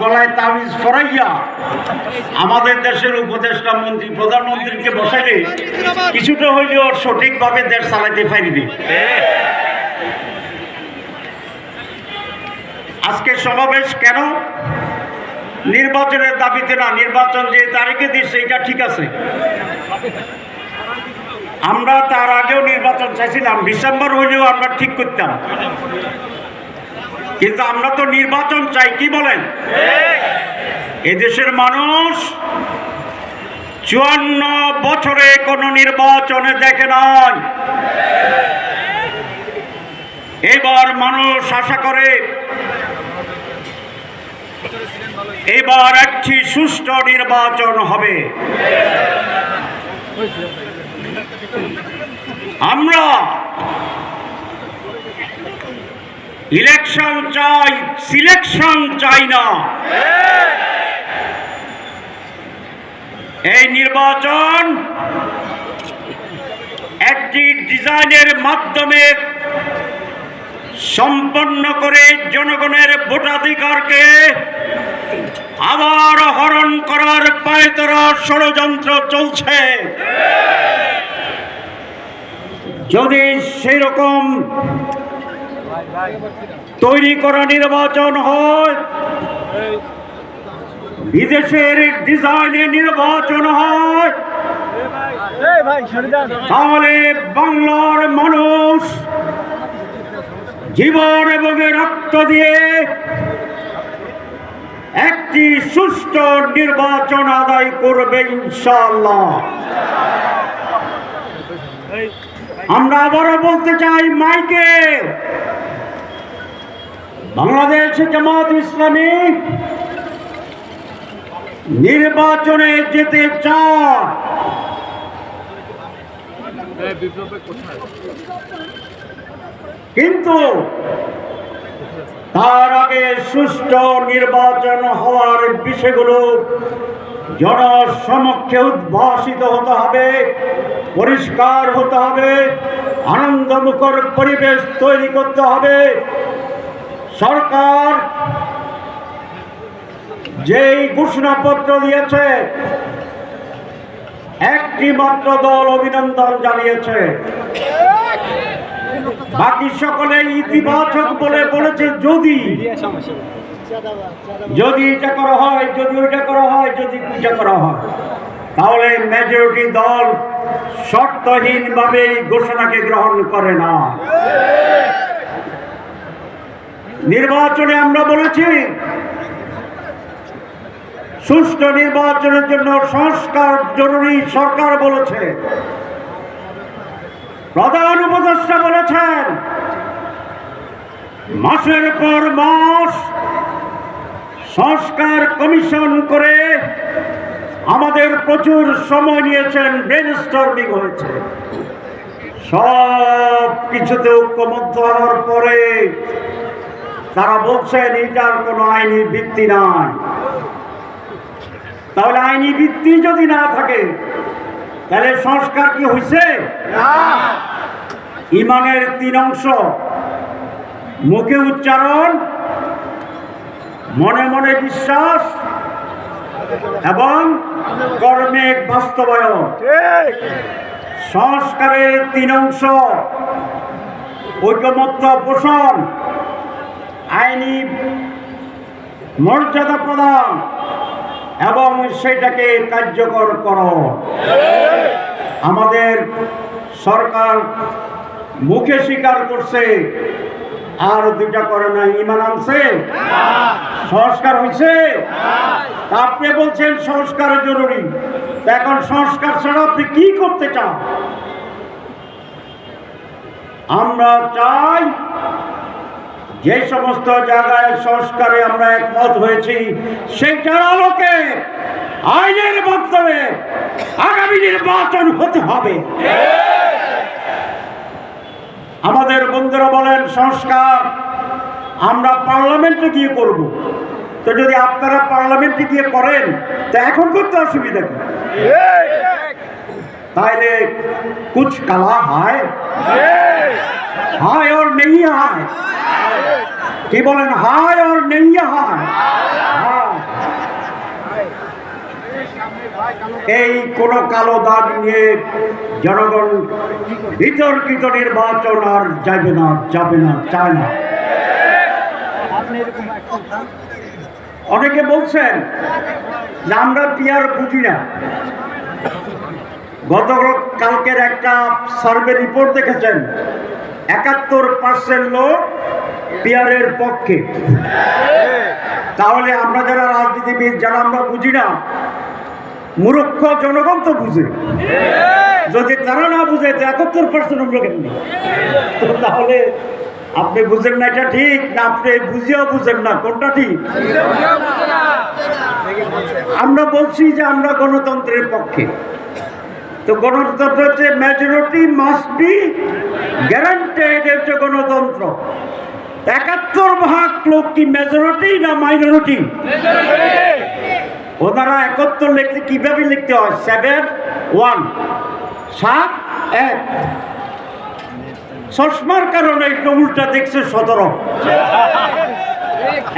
গলায় তাবিজ ফরাইয়া আমাদের দেশের উপদেষ্টা মন্ত্রী প্রধানমন্ত্রীকে বসাইলে কিছুটা হইলেও সঠিকভাবে দেশ চালাইতে পারবে। আজকে সমাবেশ কেন? নির্বাচনের দাবিতে না, নির্বাচন যে তারিখে দিচ্ছে এটা ঠিক আছে। আমরা তার আগেও নির্বাচন চাইছিলাম, ডিসেম্বর হইলেও আমরা ঠিক করতাম, কিন্তু আমরা তো নির্বাচন চাই। কি বলেন? এদেশের মানুষ 54 বছরে কোনো নির্বাচনে দেখে নাই। এবার মানুষ আশা করে এবার একটি সুষ্ঠু নির্বাচন হবে। আমরা ইলেকশন চাই, সিলেকশন চাই না। এই নির্বাচন একটি ডিজাইনের মাধ্যমে সম্পন্ন করে জনগণের ভোটাধিকারকে আবার হরণ করার পায়তারা ষড়যন্ত্র চলছে। যদি সেই রকম তৈরি করা নির্বাচন হয়, বিদেশের ডিজাইনে নির্বাচন হয়, তাহলে বাংলার মানুষ জীবন এবং রক্ত দিয়ে একটি সুষ্ঠু নির্বাচন আদায় করবে ইনশাআল্লাহ। আমরা আবারও বলতে চাই মাইকে, বাংলাদেশ জামাত ইসলামী নির্বাচনে যেতে চায়, কিন্তু তার আগে সুষ্ঠু নির্বাচন হওয়ার বিষয়গুলো জনসমক্ষে উদ্ভাসিত হতে হবে, পরিষ্কার হতে হবে, আনন্দমুখর পরিবেশ তৈরি করতে হবে। সরকার যেই ঘোষণাপত্র দিয়েছে, একটি মাত্র দল অভিনন্দন জানিয়েছে, বাকি সকলে ইতিবাচক বলে বলেছে যদি এটা করা হয়, যদি ওইটা করা হয়, যদি পূজা করা হয়, তাহলে মেজরিটি দল শর্তহীনভাবে এই ঘোষণাকে গ্রহণ করে না। নির্বাচনে আমরা বলেছি সুষ্ঠু নির্বাচনের জন্য সংস্কার জরুরি। সরকার বলেছে, প্রধান উপদেষ্টা বলেছেন, মাসের পর মাস সংস্কার কমিশন করে আমাদের প্রচুর সময় নিয়েছেন, ব্রেনস্টর্মিং হয়েছে। সব কিছুতে ঐক্যমত্য হওয়ার পরে তারা বলছেন এটার কোনো আইনি ভিত্তি নাই। তাহলে আইনি ভিত্তি যদি না থাকে, তাহলে সংস্কার কি হয়েছে? ইমানের 3 অংশ, মুখে উচ্চারণ, মনে মনে বিশ্বাস এবং কর্মে বাস্তবায়ন। সংস্কারের 3 অংশ, ঐকমত্য পোষণ, আইনি মর্যাদা প্রদান এবং সেটাকে কার্যকর করো। আমাদের সরকার মুখে স্বীকার করছে, আর 2টা করে না। ইমান আনছে, সংস্কার হয়েছে। আপনি বলছেন সংস্কার জরুরি, এখন সংস্কার ছাড়া আপনি কি করতে চান? আমরা চাই যে সমস্ত জায়গায় সংস্কারে আমরা একমত হয়েছি, সেইটার আলোকে আইনের মাধ্যমে আগামী নির্বাচন হতে হবে। আমাদের বন্ধুরা বলেন সংস্কার আমরা পার্লামেন্টে গিয়ে করব। তো যদি আপনারা পার্লামেন্টে গিয়ে করেন, তা এখন করতে অসুবিধা কি? তাইলে কুছ কালা হয়। हाय और नहीं हाय কি বলেন হায় और नहीं हाय এই কোন কালো দাগ নিয়ে জনগণ বিতর্কিত নির্বাচন আর যাবে না চায় না। অনেকে বলছেন যে আমরা পিয়ার বুঝি না। গতকালকের একটা সার্ভে রিপোর্ট দেখেছেন 71% লোক পিয়ারের পক্ষে। তাহলে আমরা যারা রাজনীতিবিদ যারা আমরা বুঝি না, মূর্খ জনগণ তো বুঝে। যদি তারা না বুঝে তো 71% আমরা কেন? তাহলে আপনি বুঝেন না এটা ঠিক, না আপনি বুঝেও বুঝেন না কোনটা ঠিক? আমরা বলছি যে আমরা গণতন্ত্রের পক্ষে। তো গণতন্ত্র হচ্ছে মেজরিটি মাস্ট বি গ্যারান্টেড, হচ্ছে গণতন্ত্র। 71% লোক কি মেজরিটি না মাইনরিটি? ওনারা 71 লিখতে কিভাবে লিখতে হয়? 7-1 7-1। চশমার কারণে একটু উল্টা দেখছে 17।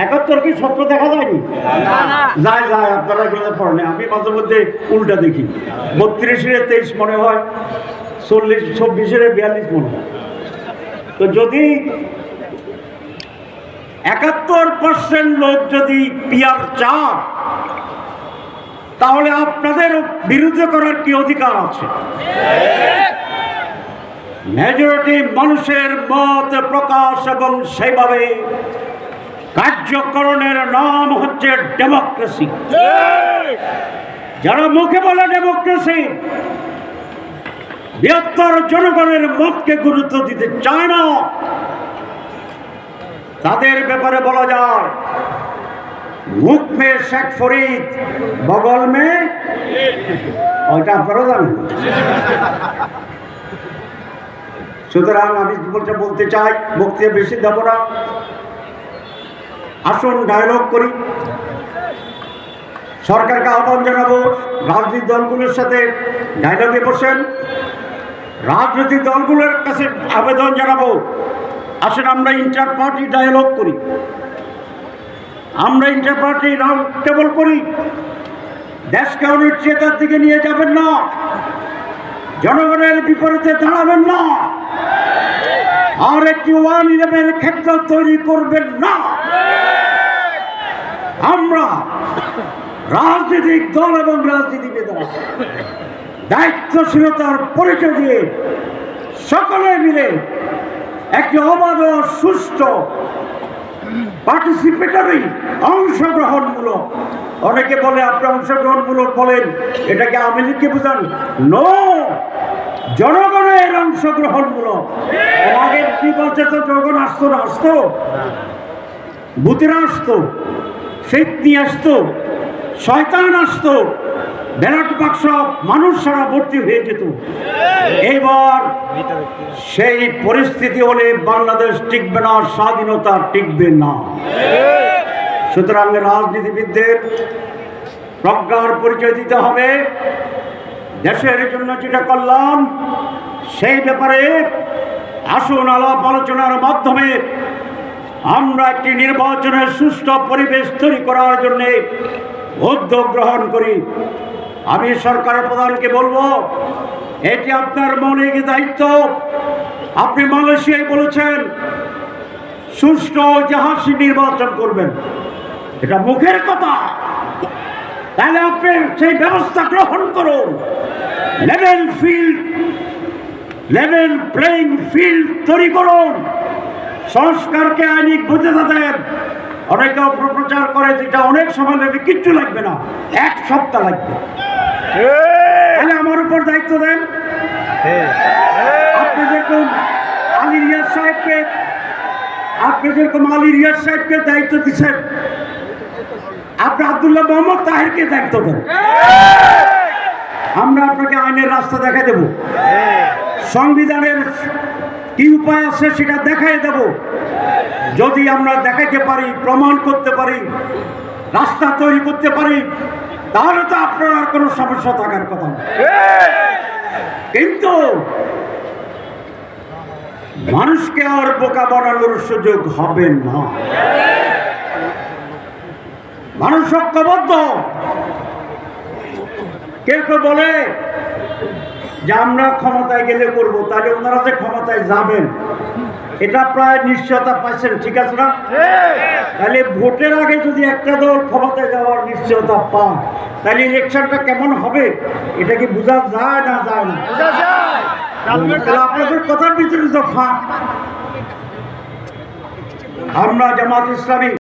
71 কি 17 দেখা যায়নি? যায় আপনারা এগুলো পড়েন। আমি মাঝে মধ্যে উল্টা দেখি। 32-23 মনে হয়, 40-26-42 মনে হয়। তো যদি 71% লোক যদি পিয়ার চান, তাহলে আপনাদের বিরুদ্ধে করার কি অধিকার আছে? মেজরিটি মানুষের মত প্রকাশ এবং সেইভাবে কার্যকরণের নাম হচ্ছে ডেমোক্রেসি। যারা মুখে বলে ডেমোক্রেসি, বৃহত্তর জনগণের মতকে গুরুত্ব দিতে চায় না, তাদের ব্যাপারে বলা যায় মুখ মে শেখ ফরিদ, বগল মে, ওইটা আপনারা জানেন। সুতরাং আমি বলতে চাই, বক্তব্য বেশি দেব না, আসুন ডায়লগ করি। সরকারকে আহ্বান জানাবো রাজনৈতিক দলগুলোর সাথে ডায়লগে বসেন। রাজনৈতিক দলগুলোর কাছে আবেদন জানাবো, আসেন আমরা ইন্টার পার্টি ডায়লগ করি, আমরা ইন্টার পার্টি রাউন্ড টেবল করি। দেশকে অনিশ্চয়তার দিকে নিয়ে যাবেন না, জনগণের বিপরীতে দাঁড়াবেন না, আর একটি 111 ক্ষেত্র তৈরি করবেন না। আমরা রাজনৈতিক দল এবং রাজনীতিবিদরা দায়িত্বশীলতার পরিচয় দিয়ে সকলে মিলে একটি অবাধ ও সুষ্ঠু পার্টিসিপেটরি অংশগ্রহণমূলক, অনেকে বলে আপনি অংশগ্রহণমূলক বলেন, এটাকে আওয়ামী লীগকে বুঝান? নো, জনগণের অংশগ্রহণমূলক। আগে কি বলছে, তো জনগণ আসতো ভূতেরা আসতো, ফেক নিয়ে আসতো, শয়তান আসতো, ব্যালট বাক্স মানুষ সারা ভর্তি হয়ে যেত। এবার সেই পরিস্থিতি হলে বাংলাদেশ টিকবে না, স্বাধীনতা টিকবে না। সুতরাং রাজনীতিবিদদের প্রজ্ঞার পরিচয় দিতে হবে। দেশের জন্য যেটা করলাম সেই ব্যাপারে আসুন আলাপ আলোচনার মাধ্যমে আমরা একটি নির্বাচনের সুষ্ঠু পরিবেশ তৈরি করার জন্য উদ্যোগ গ্রহণ করি। আমি সরকারের প্রধানকে বলবো, এটি আপনার মৌলিক দায়িত্ব। আপনি মালয়েশিয়ায় বলেছেন সুষ্ঠু ঐতিহাসিক নির্বাচন করবেন, এটা মুখের কথা, তাহলে আপনি সেই ব্যবস্থা গ্রহণ করুন। লেভেল প্লেইং ফিল্ড তৈরি করুন। সংস্কারকে আইনিক বুঝতে দেন। অনেকে অপপ্রচার করে যেটা অনেক সময় লাগবে, কিচ্ছু লাগবে না, 1 সপ্তাহ লাগবে। তাহলে আমার উপর দায়িত্ব দেন। আপনি যেরকম আলী রিয়াজ সাহেবকে দায়িত্ব দিচ্ছেন, আপনি আব্দুল্লাহ মোহাম্মদ তাহেরকে দায়িত্ব দেন। আমরা আপনাকে আইনের রাস্তা দেখা দেব, সংবিধানের কি উপায় আছে সেটা দেখাই দেব। যদি আমরা দেখাইতে পারি, প্রমাণ করতে পারি, রাস্তা তৈরি করতে পারি, তাহলে তো আপনার আর কোনো সমস্যা থাকার কথা না। কিন্তু মানুষকে আর বোকা বানানোর সুযোগ হবে না। মানুষ ঐক্যবদ্ধ। কেউ কেউ বলে যে আমরা ক্ষমতায় গেলে করব, তাহলে ওনারা যে ক্ষমতায় যাবেন এটা প্রায় নিশ্চয়তা পাচ্ছেন, ঠিক আছে না? তাহলে ভোটের আগে যদি একটা দল ক্ষমতায় যাওয়ার নিশ্চয়তা পায়, তাহলে ইলেকশনটা কেমন হবে এটা কি বোঝা যায় না যায় না? আপনাদের কথার ভিতরে তো ফাঁক। আমরা জামাত ইসলামী